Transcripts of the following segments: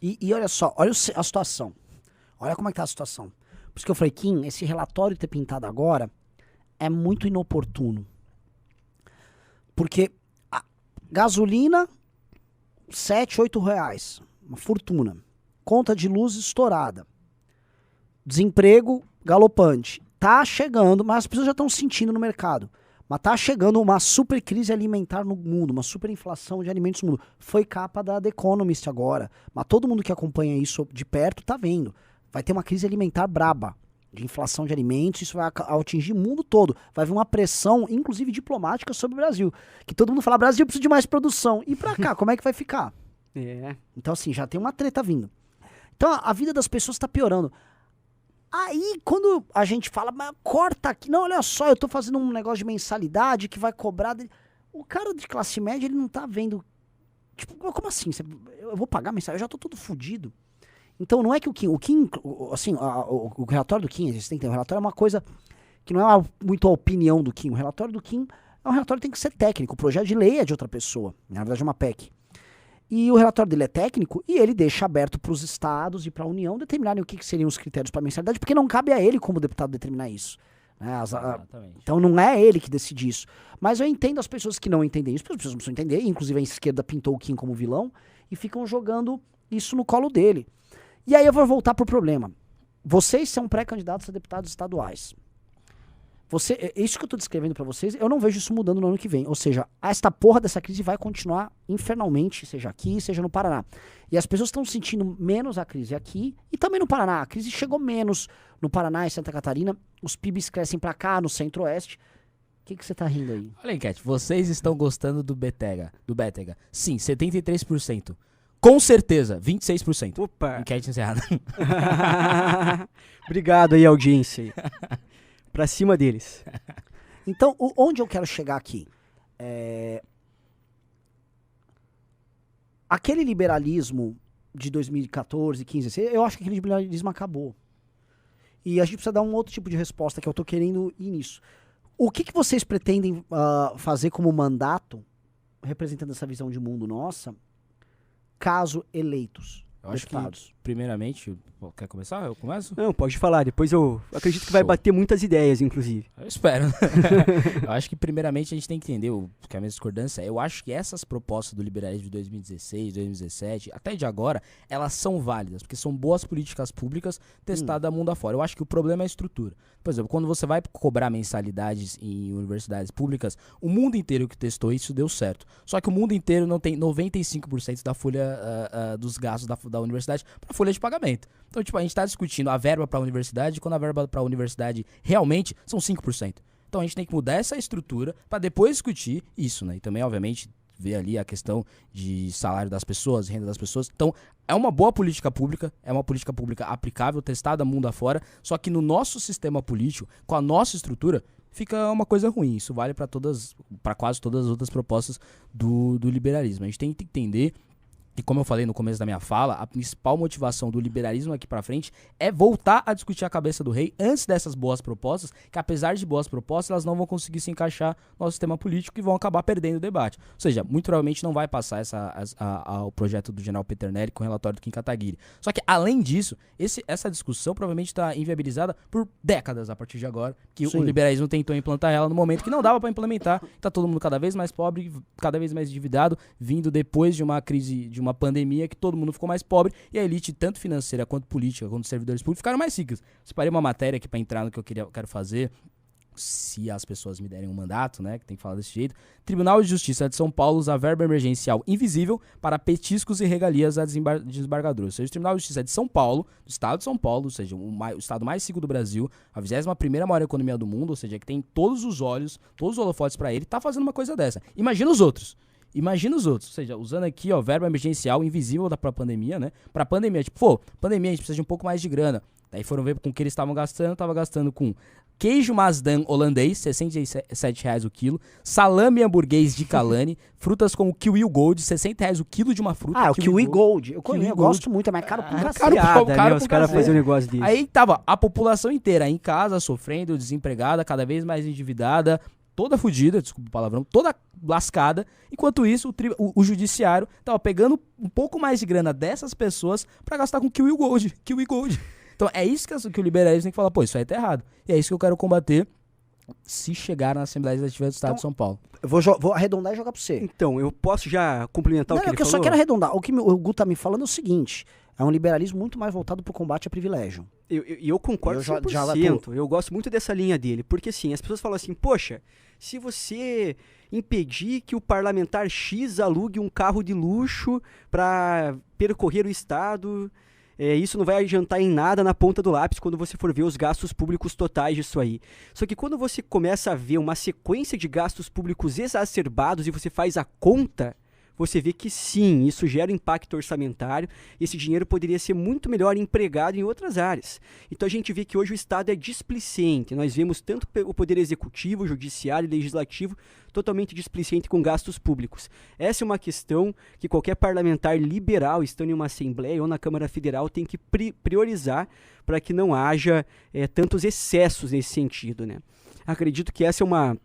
E olha só, olha a situação. Olha como é que tá a situação. Por isso que eu falei, Kim, esse relatório ter pintado agora é muito inoportuno. Porque a gasolina, 7, 8 reais. Uma fortuna. Conta de luz estourada. Desemprego galopante. Tá chegando, mas as pessoas já estão sentindo no mercado. Mas tá chegando uma super crise alimentar no mundo, uma super inflação de alimentos no mundo. Foi capa da The Economist agora. Mas todo mundo que acompanha isso de perto tá vendo. Vai ter uma crise alimentar braba de inflação de alimentos, isso vai atingir o mundo todo. Vai haver uma pressão, inclusive diplomática, sobre o Brasil. Que todo mundo fala, Brasil precisa de mais produção. E pra cá, como é que vai ficar? Então assim, já tem uma treta vindo. Então a vida das pessoas tá piorando. Aí, quando a gente fala, mas corta aqui, não, olha só, eu tô fazendo um negócio de mensalidade que vai cobrar. O cara de classe média, ele não tá vendo. Tipo, como assim? Eu vou pagar mensalidade? Eu já tô todo fudido. Então, não é que o Kim, assim, o relatório do Kim, vocês têm que ter, o relatório é uma coisa que não é muito a opinião do Kim. O relatório do Kim é um relatório que tem que ser técnico. O projeto de lei é de outra pessoa. Na verdade, é uma PEC. E o relatório dele é técnico e ele deixa aberto para os estados e para a União determinarem o que seriam os critérios para mensalidade, porque não cabe a ele, como deputado, determinar isso. Né? Então não é ele que decide isso. Mas eu entendo as pessoas que não entendem isso, porque as pessoas não precisam entender, inclusive a esquerda pintou o Kim como vilão, e ficam jogando isso no colo dele. E aí eu vou voltar pro problema. Vocês são pré-candidatos a deputados estaduais. Isso que eu tô descrevendo pra vocês, eu não vejo isso mudando no ano que vem. Ou seja, esta porra dessa crise vai continuar infernalmente, seja aqui, seja no Paraná. E as pessoas estão sentindo menos a crise aqui e também no Paraná. A crise chegou menos no Paraná e Santa Catarina. Os PIBs crescem pra cá, no Centro-Oeste. O que você tá rindo aí? Olha a enquete. Vocês estão gostando do Bétega? Sim, 73%. Com certeza, 26%. Opa! Enquete encerrada. Obrigado aí, audiência. Pra cima deles. Então, onde eu quero chegar aqui? Aquele liberalismo de 2014, 15, eu acho que aquele liberalismo acabou. E a gente precisa dar um outro tipo de resposta, que eu tô querendo ir nisso. O que vocês pretendem fazer como mandato, representando essa visão de mundo nossa, caso eleitos? Eu acho que, primeiramente, quer começar? Eu começo? Não, pode falar. Depois eu acredito que vai bater muitas ideias, inclusive. Eu espero. Eu acho que, primeiramente, a gente tem que entender que a minha discordância. Eu acho que essas propostas do liberalismo de 2016, 2017, até de agora, elas são válidas, porque são boas políticas públicas testadas mundo afora. Eu acho que o problema é a estrutura. Por exemplo, quando você vai cobrar mensalidades em universidades públicas, o mundo inteiro que testou isso deu certo. Só que o mundo inteiro não tem 95% da folha dos gastos da universidade para folha de pagamento. Então, tipo, a gente está discutindo a verba para a universidade, quando a verba para a universidade realmente são 5%. Então, a gente tem que mudar essa estrutura para depois discutir isso, né? E também, obviamente, ver ali a questão de salário das pessoas, renda das pessoas. Então, é uma boa política pública, é uma política pública aplicável, testada mundo afora, só que no nosso sistema político, com a nossa estrutura, fica uma coisa ruim. Isso vale para quase todas as outras propostas do liberalismo. A gente tem que entender que, como eu falei no começo da minha fala, a principal motivação do liberalismo aqui pra frente é voltar a discutir a cabeça do rei antes dessas boas propostas, que apesar de boas propostas, elas não vão conseguir se encaixar no nosso sistema político e vão acabar perdendo o debate. Ou seja, muito provavelmente não vai passar o projeto do general Peternelli com o relatório do Kim Kataguiri. Só que, além disso, essa discussão provavelmente está inviabilizada por décadas a partir de agora, que o liberalismo tentou implantar ela no momento que não dava para implementar. Tá todo mundo cada vez mais pobre, cada vez mais endividado, vindo depois de uma crise, de uma pandemia, que todo mundo ficou mais pobre e a elite, tanto financeira quanto política, quanto servidores públicos, ficaram mais ricos. Separei uma matéria aqui para entrar no que eu quero fazer, se as pessoas me derem um mandato, né, que tem que falar desse jeito. Tribunal de Justiça de São Paulo usa verba emergencial invisível para petiscos e regalias a desembargadores. Ou seja, o Tribunal de Justiça de São Paulo, do estado de São Paulo, ou seja, o estado mais rico do Brasil, a 21ª maior economia do mundo, ou seja, que tem todos os olhos, todos os holofotes para ele, tá fazendo uma coisa dessa. Imagina os outros. Ou seja, usando aqui, ó, verba emergencial invisível pra pandemia, né? Pra pandemia, tipo, pandemia a gente precisa de um pouco mais de grana. Daí foram ver com o que eles estavam gastando, tava gastando com queijo Masdam holandês, R$67 o quilo, salame hamburguês de Calane, frutas como kiwi gold, R$60 o quilo de uma fruta. O kiwi gold. Eu gosto muito, é mais caro pra caro, os caras fazem um negócio desse. Aí tava a população inteira em casa, sofrendo, desempregada, cada vez mais endividada, toda fodida, desculpa o palavrão, toda lascada. Enquanto isso, o judiciário tava pegando um pouco mais de grana dessas pessoas pra gastar com Kiwi Gold. Então é isso que o liberalismo tem que falar, pô, isso aí tá errado. E é isso que eu quero combater se chegar na Assembleia Legislativa do Estado de São Paulo. Eu vou arredondar e jogar pra você. Então, eu posso já complementar o que ele falou? Eu só quero arredondar. O que o Gu tá me falando é o seguinte, é um liberalismo muito mais voltado pro combate a privilégio. Eu concordo 100%. Eu gosto muito dessa linha dele, porque assim, as pessoas falam assim, poxa, se você impedir que o parlamentar X alugue um carro de luxo para percorrer o Estado, isso não vai adiantar em nada na ponta do lápis quando você for ver os gastos públicos totais disso aí. Só que quando você começa a ver uma sequência de gastos públicos exacerbados e você faz a conta, você vê que sim, isso gera impacto orçamentário, esse dinheiro poderia ser muito melhor empregado em outras áreas. Então a gente vê que hoje o Estado é displicente, nós vemos tanto o Poder Executivo, Judiciário e Legislativo totalmente displicente com gastos públicos. Essa é uma questão que qualquer parlamentar liberal, estando em uma Assembleia ou na Câmara Federal, tem que priorizar para que não haja tantos excessos nesse sentido, né? Acredito que essa é uma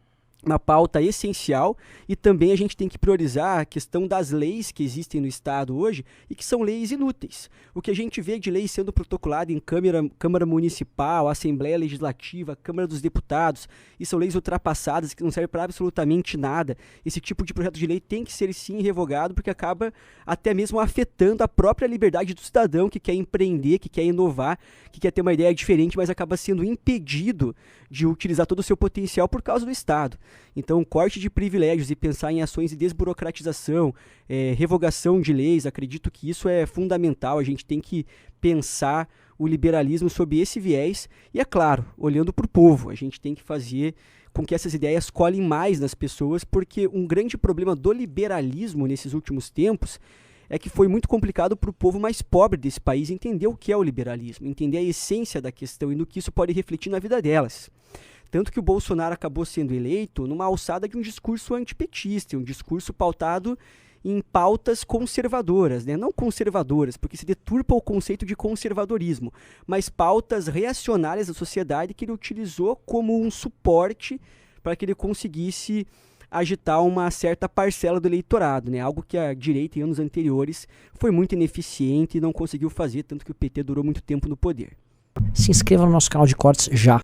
pauta essencial, e também a gente tem que priorizar a questão das leis que existem no Estado hoje e que são leis inúteis. O que a gente vê de lei sendo protocolada em Câmara Municipal, Assembleia Legislativa, Câmara dos Deputados, e são leis ultrapassadas que não servem para absolutamente nada. Esse tipo de projeto de lei tem que ser sim revogado, porque acaba até mesmo afetando a própria liberdade do cidadão que quer empreender, que quer inovar, que quer ter uma ideia diferente, mas acaba sendo impedido de utilizar todo o seu potencial por causa do Estado. Então, corte de privilégios e pensar em ações de desburocratização, revogação de leis, acredito que isso é fundamental. A gente tem que pensar o liberalismo sob esse viés e, é claro, olhando para o povo. A gente tem que fazer com que essas ideias colhem mais nas pessoas, porque um grande problema do liberalismo nesses últimos tempos é que foi muito complicado para o povo mais pobre desse país entender o que é o liberalismo, entender a essência da questão e no que isso pode refletir na vida delas. Tanto que o Bolsonaro acabou sendo eleito numa alçada de um discurso antipetista, um discurso pautado em pautas conservadoras, né? Não conservadoras, porque se deturpa o conceito de conservadorismo, mas pautas reacionárias da sociedade que ele utilizou como um suporte para que ele conseguisse agitar uma certa parcela do eleitorado, né? Algo que a direita em anos anteriores foi muito ineficiente e não conseguiu fazer, tanto que o PT durou muito tempo no poder. Se inscreva no nosso canal de cortes já.